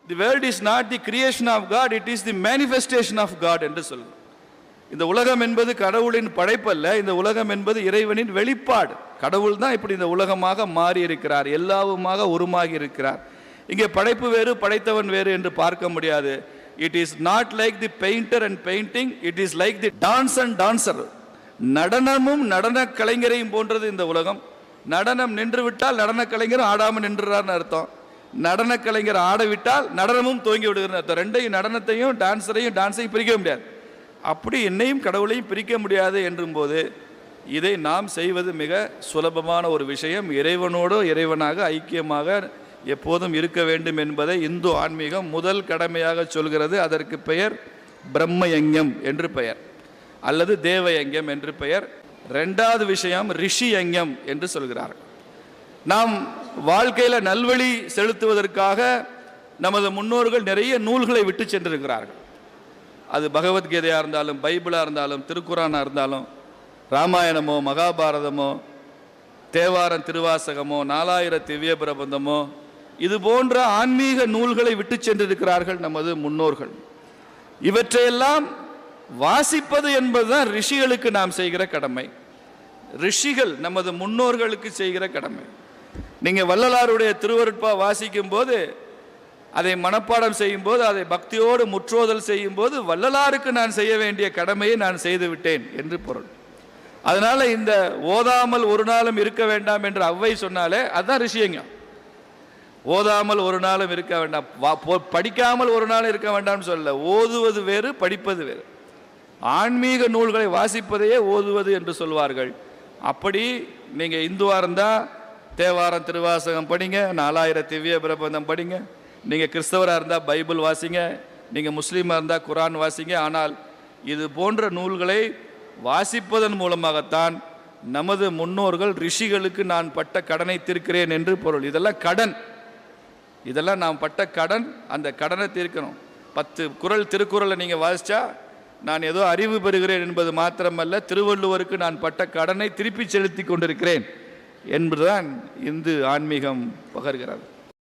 The world is not the creation of God, it is the manifestation of God என்று சொல்லும். இந்த உலகம் என்பது கடவுளின் படைப்பல்ல, இந்த உலகம் என்பது இறைவனின் வெளிப்பாடு. கடவுள் தான் இப்படி இந்த உலகமாக மாறி இருக்கிறார், எல்லாவுமாக உருமாகி இருக்கிறார். இங்கே படைப்பு வேறு படைத்தவன் வேறு என்று பார்க்க முடியாது. It is not like the painter and painting, it is like the dance and dancer. நடனமும் நடன கலைஞரையும் போன்றது இந்த உலகம். நடனம் நின்று விட்டால் நடன கலைஞரும் ஆடாமல் நின்றுறார்னு அர்த்தம். நடன கலைஞர் ஆடவிட்டால் நடனமும் துவங்கி விடுகிறன்னு அர்த்தம். ரெண்டையும், நடனத்தையும் டான்ஸையும் பிரிக்க முடியாது. அப்படி என்னையும் கடவுளையும் பிரிக்க முடியாது என்றும் போது இதை நாம் செய்வது மிக சுலபமான ஒரு விஷயம். இறைவனோடு இறைவனாக ஐக்கியமாக எப்போதும் இருக்க வேண்டும் என்பதை இந்து ஆன்மீகம் முதல் கடமையாக சொல்கிறது. அதற்கு பெயர் பிரம்ம யஞ்ஞம் என்று பெயர், அல்லது தேவ யஞ்ஞம் என்று பெயர். ரெண்டாவது விஷயம் ரிஷி யஞ்ஞம் என்று சொல்கிறார்கள். நாம் வாழ்க்கையில் நல்வழி செலுத்துவதற்காக நமது முன்னோர்கள் நிறைய நூல்களை விட்டு சென்றிருக்கிறார்கள். அது பகவத்கீதையாக இருந்தாலும், பைபிளாக இருந்தாலும், திருக்குறானாக இருந்தாலும், ராமாயணமோ மகாபாரதமோ தேவாரம் திருவாசகமோ 4000 திவ்ய பிரபந்தமோ இது போன்ற ஆன்மீக நூல்களை விட்டு சென்றிருக்கிறார்கள் நமது முன்னோர்கள். இவற்றையெல்லாம் வாசிப்பது என்பதுதான் ரிஷிகளுக்கு நாம் செய்கிற கடமை. ரிஷிகள் நமது முன்னோர்களுக்கு செய்கிற கடமை. நீங்கள் வள்ளலாருடைய திருவருட்பா வாசிக்கும் போது, அதை மனப்பாடம் செய்யும் போது, அதை பக்தியோடு முற்றோதல் செய்யும் போது, வள்ளலாருக்கு நான் செய்ய வேண்டிய கடமையை நான் செய்து விட்டேன் என்று பொருள். அதனால இந்த ஓதாமல் ஒரு நாளும் இருக்க வேண்டாம் என்று அவ்வை சொன்னாலே அதுதான் ரிஷியங்கம். ஓதாமல் ஒரு நாளும் இருக்க வேண்டாம், படிக்காமல் ஒரு நாள் இருக்க வேண்டாம்னு சொல்ல. ஓதுவது வேறு, படிப்பது வேறு. ஆன்மீக நூல்களை வாசிப்பதையே ஓதுவது என்று சொல்வார்கள். அப்படி நீங்கள் இந்துவாக இருந்தால் தேவாரம் திருவாசகம் படிங்க, 4000 திவ்ய பிரபந்தம் படிங்க. நீங்கள் கிறிஸ்தவராக இருந்தால் பைபிள் வாசிங்க, நீங்கள் முஸ்லீமாக இருந்தால் குரான் வாசிங்க. ஆனால் இது போன்ற நூல்களை வாசிப்பதன் மூலமாகத்தான் நமது முன்னோர்கள் ரிஷிகளுக்கு நான் பட்ட கடனை தீர்க்கிறேன் என்று பொருள். இதெல்லாம் கடன், இதெல்லாம் நாம் பட்ட கடன். அந்த கடனை தீர்க்கணும். 10 குறள் திருக்குறளை நீங்கள் வாசித்தா நான் ஏதோ அறிவு பெறுகிறேன் என்பது மாத்திரமல்ல, திருவள்ளுவருக்கு நான் பட்ட கடனை திருப்பி செலுத்தி கொண்டிருக்கிறேன் என்பதுதான் இந்து ஆன்மீகம் பகர்கிறது.